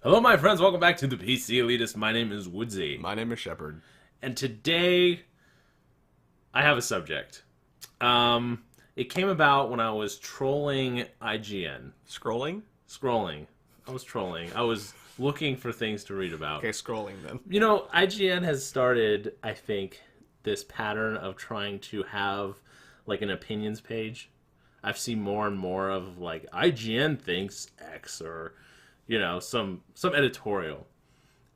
Hello, my friends. Welcome back to the PC Elitist. My name is Woodsie. My name is Shepherd. And today, I have a subject. It came about when I was trolling IGN. Scrolling? Scrolling. I was trolling. I was looking for things to read about. Okay, scrolling then. You know, IGN has started, I think, this pattern of trying to have, like, an opinions page. I've seen more and more of, like, IGN thinks X or... you know, some editorial.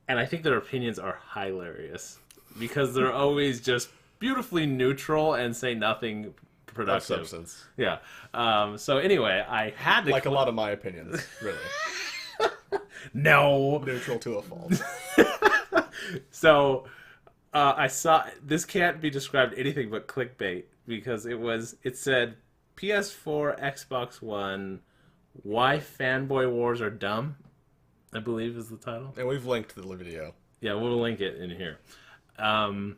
And I think their opinions are hilarious because they're always just beautifully neutral and say nothing productive. Of substance. Yeah. So anyway, I had to... Like a lot of my opinions, really. No. Neutral to a fault. So I saw... This can't be described anything but clickbait because it said PS4, Xbox One... Why Fanboy Wars Are Dumb, I believe is the title. And we've linked the video. Yeah, we'll link it in here. So I'm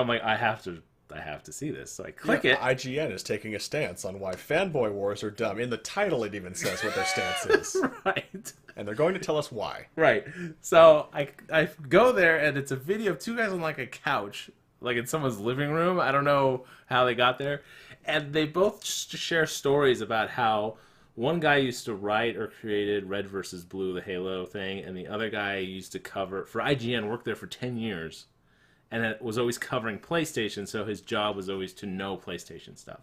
like, I have to see this. So I click it. IGN is taking a stance on why Fanboy Wars are dumb. In the title, it even says what their stance is. Right. And they're going to tell us why. Right. So I go there, and it's a video of two guys on like a couch, like in someone's living room. I don't know how they got there. And they both share stories about how one guy used to write or created Red versus Blue, the Halo thing, and the other guy used to cover, for IGN, worked there for 10 years, and it was always covering PlayStation, so his job was always to know PlayStation stuff.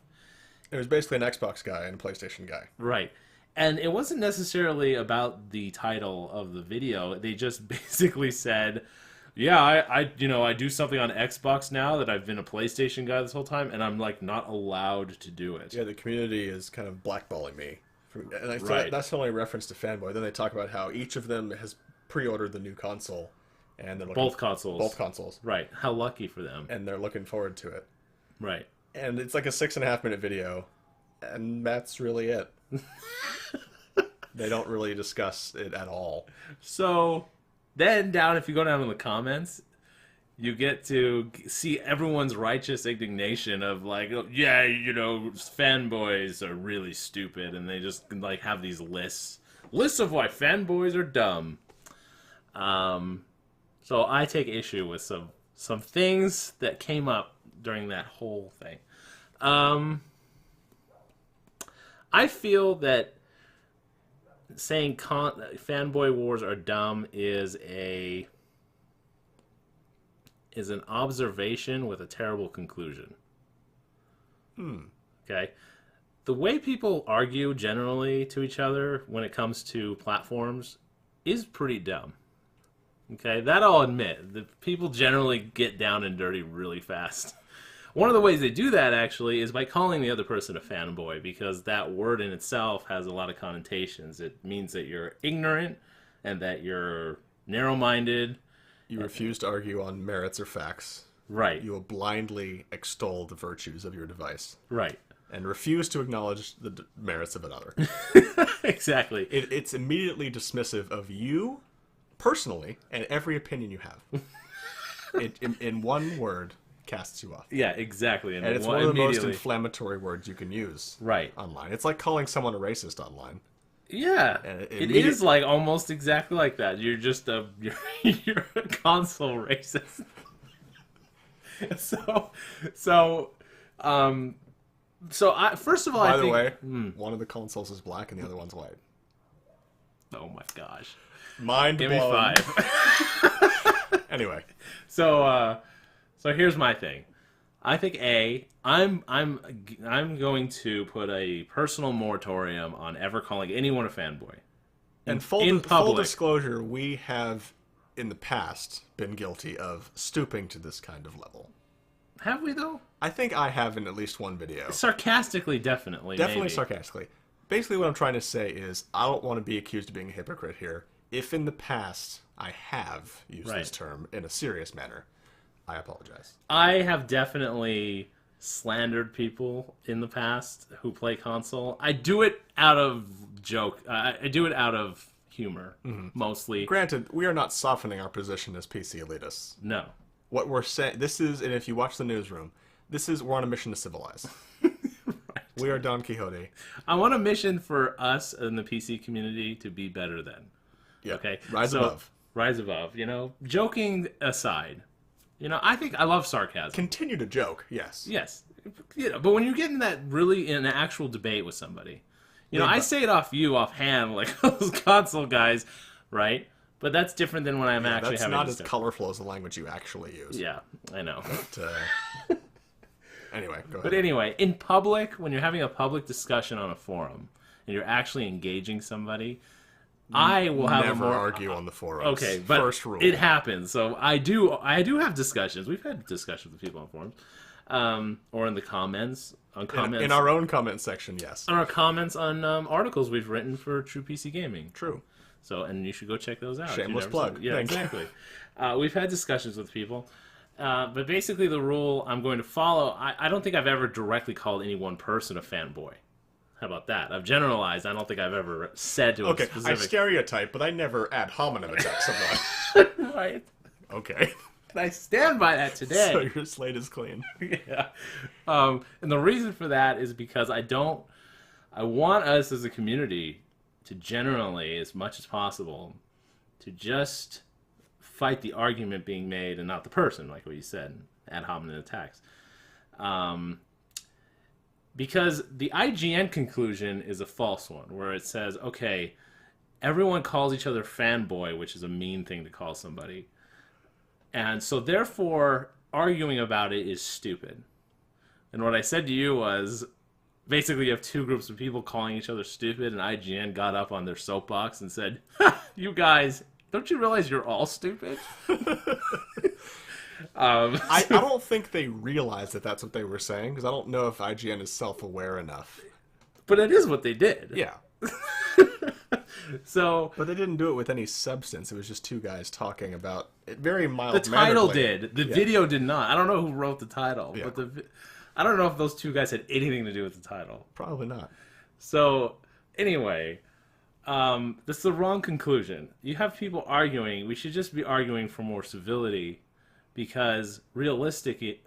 It was basically an Xbox guy and a PlayStation guy. Right. And it wasn't necessarily about the title of the video. They just basically said, yeah, I do something on Xbox now that I've been a PlayStation guy this whole time, and I'm, like, not allowed to do it. Yeah, the community is kind of blackballing me. And I think Right. that's only a reference to Fanboy. Then they talk about how each of them has pre-ordered the new console. And they're looking Both consoles. Both consoles. Right. How lucky for them. And they're looking forward to it. Right. And it's like a 6.5-minute video. And that's really it. They don't really discuss it at all. So then if you go down in the comments, you get to see everyone's righteous indignation of like, yeah, you know, fanboys are really stupid, and they just like have these lists of why fanboys are dumb. So I take issue with some things that came up during that whole thing. I feel that saying fanboy wars are dumb is an observation with a terrible conclusion. Okay? The way people argue generally to each other when it comes to platforms is pretty dumb. Okay? That I'll admit. The people generally get down and dirty really fast. One of the ways they do that, actually, is by calling the other person a fanboy, because that word in itself has a lot of connotations. It means that you're ignorant and that you're narrow-minded. You refuse to argue on merits or facts. Right. You will blindly extol the virtues of your device. Right. And refuse to acknowledge the merits of another. Exactly. It's immediately dismissive of you, personally, and every opinion you have. In one word, casts you off. Yeah, exactly. And it's one of the most inflammatory words you can use online. It's like calling someone a racist online. Yeah, it is like almost exactly like that. You're just you're a console racist. So first of all, by the way, one of the consoles is black and the other one's white. Oh my gosh, mind give blown. me 5. Anyway, so here's my thing. I think I'm going to put a personal moratorium on ever calling anyone a fanboy. And full disclosure, we have in the past been guilty of stooping to this kind of level. Have we though? I think I have in at least one video. Sarcastically, definitely. Definitely maybe. sarcastically. Basically what I'm trying to say is I don't want to be accused of being a hypocrite here. If in the past I have used this term in a serious manner, I apologize. I have definitely slandered people in the past who play console. I do it out of joke. I do it out of humor, mostly. Granted, we are not softening our position as PC elitists. No. What we're saying, this is, and if you watch the newsroom, we're on a mission to civilize. We are Don Quixote. I want a mission for us in the PC community to be better than. Yeah. Okay. Rise above. Rise above. Joking aside, I think I love sarcasm. Continue to joke. Yes. Yes. But when you get in an actual debate with somebody, I say it offhand, like those console guys, right? But that's different than when I'm actually having a discussion. That's not as colorful as the language you actually use. Yeah, I know. But, anyway, go ahead. But anyway, in public, when you're having a public discussion on a forum and you're actually engaging somebody, I will have never argue on the forums. Okay, but first rule. It happens. So I do have discussions. We've had discussions with people on forums, or in the comments on comments in our own comment section. Yes, on our comments on articles we've written for True PC Gaming. True. So, and you should go check those out. Shameless plug. Yeah, exactly. We've had discussions with people. But basically the rule I'm going to follow, I don't think I've ever directly called any one person a fanboy. How about that? I've generalized. I don't think I've ever said to a specific... I stereotype, but I never ad hominem attack someone. Right. Okay. And I stand by that today. So your slate is clean. Yeah. And the reason for that is because I want us as a community to generally, as much as possible, to just fight the argument being made and not the person, like what you said, ad hominem attacks. Because the IGN conclusion is a false one, where it says, okay, everyone calls each other fanboy, which is a mean thing to call somebody. And so therefore, arguing about it is stupid. And what I said to you was, basically you have two groups of people calling each other stupid, and IGN got up on their soapbox and said, ha, you guys, don't you realize you're all stupid? I don't think they realized that that's what they were saying, because I don't know if IGN is self-aware enough. But it is what they did. Yeah. So, but they didn't do it with any substance. It was just two guys talking about it very mild-manneredly. The title did. The video did not. I don't know who wrote the title, but I don't know if those two guys had anything to do with the title. Probably not. So, anyway, this is the wrong conclusion. You have people arguing. We should just be arguing for more civility, because realistically,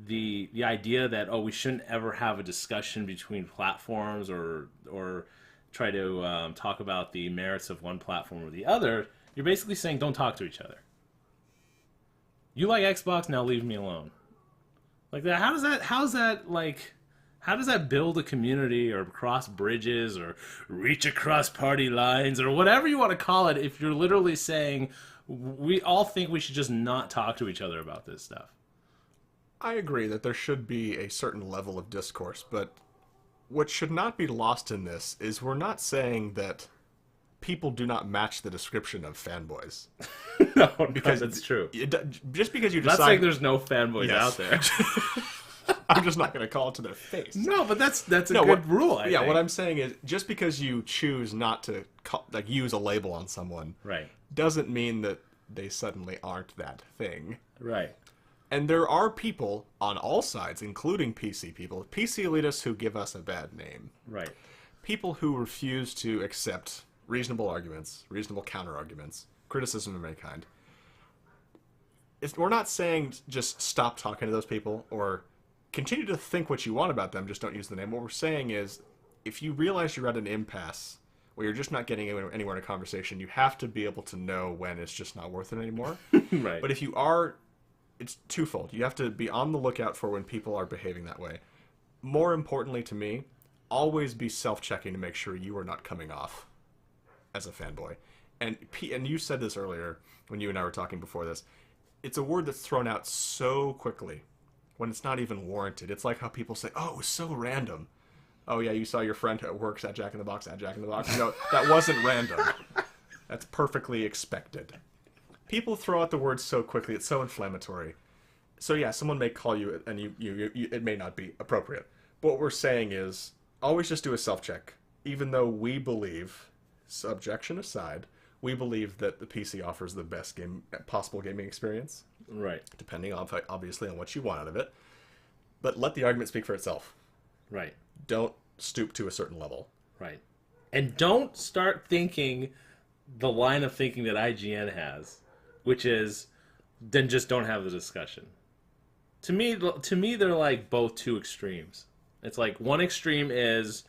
the idea that we shouldn't ever have a discussion between platforms or try to talk about the merits of one platform or the other, you're basically saying don't talk to each other. You like Xbox, now leave me alone. Like that. How does that build a community or cross bridges or reach across party lines or whatever you want to call it, if you're literally saying we all think we should just not talk to each other about this stuff? I agree that there should be a certain level of discourse, but what should not be lost in this is we're not saying that people do not match the description of fanboys. No, because that's true. Just because you decide... I'm not saying there's no fanboys out there. I'm just not going to call it to their face. No, but that's a good rule, I think. What I'm saying is, just because you choose not to use a label on someone, right, doesn't mean that they suddenly aren't that thing. Right. And there are people on all sides, including PC people, PC elitists who give us a bad name. Right. People who refuse to accept reasonable arguments, reasonable counter-arguments, criticism of any kind. We're not saying just stop talking to those people or continue to think what you want about them, just don't use the name. What we're saying is, if you realize you're at an impasse where you're just not getting anywhere in a conversation, you have to be able to know when it's just not worth it anymore. Right. But if you are... It's twofold. You have to be on the lookout for when people are behaving that way. More importantly to me, always be self-checking to make sure you are not coming off as a fanboy. And you said this earlier when you and I were talking before this. It's a word that's thrown out so quickly when it's not even warranted. It's like how people say, oh, it was so random. Oh, yeah, you saw your friend at work at Jack in the Box, at Jack in the Box. No, that wasn't random. That's perfectly expected. People throw out the word so quickly, it's so inflammatory. So yeah, someone may call you, and you it may not be appropriate. But what we're saying is, always just do a self-check. Even though we believe, subjection aside, we believe that the PC offers the best possible gaming experience. Right. Depending on, obviously, on what you want out of it. But let the argument speak for itself. Right. Don't stoop to a certain level. Right. And don't start thinking the line of thinking that IGN has, which is, then just don't have the discussion. To me, they're like both two extremes. It's like one extreme is,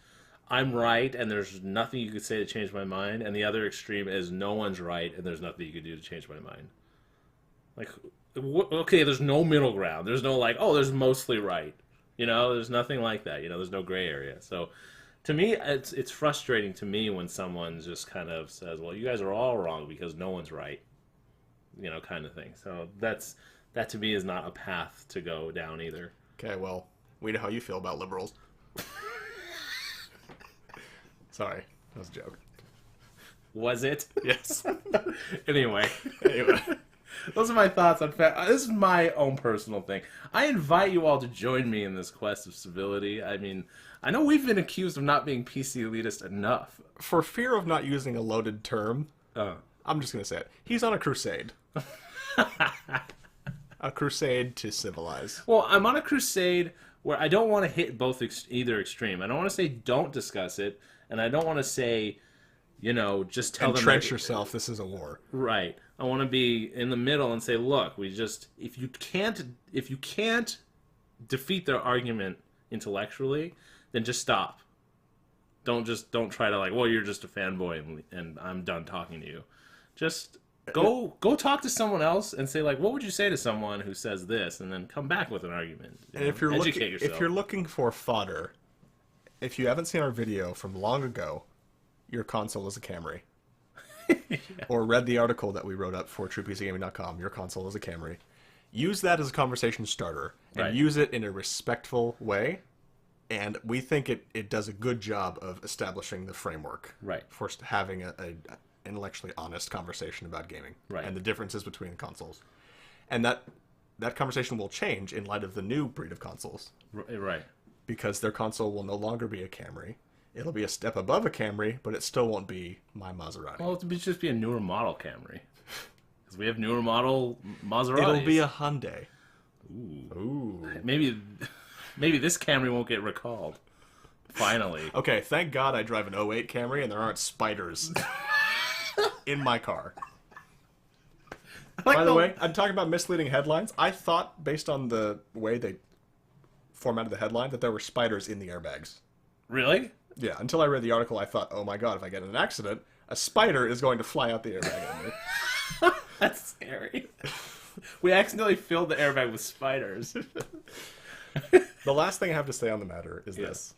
I'm right and there's nothing you could say to change my mind, and the other extreme is no one's right and there's nothing you could do to change my mind. Like, okay, there's no middle ground. There's no like, oh, there's mostly right. There's nothing like that. There's no gray area. So, to me, it's frustrating to me when someone just kind of says, well, you guys are all wrong because no one's right. Kind of thing. So that to me is not a path to go down either. Okay, well, we know how you feel about liberals. Sorry, that was a joke. Was it? Yes. Anyway. Anyway. Those are my thoughts on this is my own personal thing. I invite you all to join me in this quest of civility. I mean, I know we've been accused of not being PC elitist enough. For fear of not using a loaded term, I'm just going to say it. He's on a crusade. A crusade to civilize. Well, I'm on a crusade where I don't want to hit either extreme. I don't want to say don't discuss it, and I don't want to say, just tell them. Entrench yourself. This is a war. Right. I want to be in the middle and say, look, if you can't defeat their argument intellectually, then just stop. Don't try to like, well, you're just a fanboy and I'm done talking to you. Just go talk to someone else and say like, what would you say to someone who says this, and then come back with an argument. And if you're looking for fodder, if you haven't seen our video from long ago, your console is a Camry. Yeah. Or read the article that we wrote up for TruePCGaming.com, your console is a Camry. Use that as a conversation starter and use it in a respectful way. And we think it does a good job of establishing the framework for having a intellectually honest conversation about gaming and the differences between consoles. And that conversation will change in light of the new breed of consoles. Right. Because their console will no longer be a Camry. It'll be a step above a Camry, but it still won't be my Maserati. Well, it'll just be a newer model Camry. Because we have newer model Maseratis. It'll be a Hyundai. Ooh. Maybe this Camry won't get recalled. Finally. Okay, thank God I drive an '08 Camry and there aren't spiders in my car. By the way, I'm talking about misleading headlines. I thought, based on the way they formatted the headline, that there were spiders in the airbags. Really? Yeah, until I read the article, I thought, oh my god, if I get in an accident, a spider is going to fly out the airbag at me. That's scary. We accidentally filled the airbag with spiders. The last thing I have to say on the matter is this.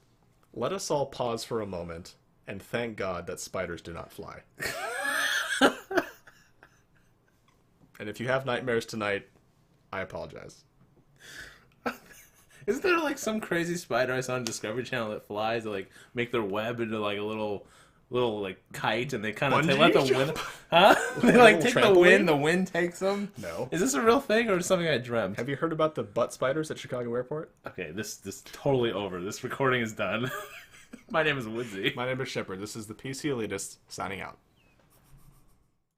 Let us all pause for a moment and thank God that spiders do not fly. And if you have nightmares tonight, I apologize. Isn't there like some crazy spider I saw on Discovery Channel that flies to like make their web into like a little like kite, and they kind of let the wind, they like take trampoline? The wind takes them. No. Is this a real thing or something I dreamt? Have you heard about the butt spiders at Chicago Airport? Okay, this totally over. This recording is done. My name is Woodsie. My name is Shepherd. This is the PC Elitist signing out.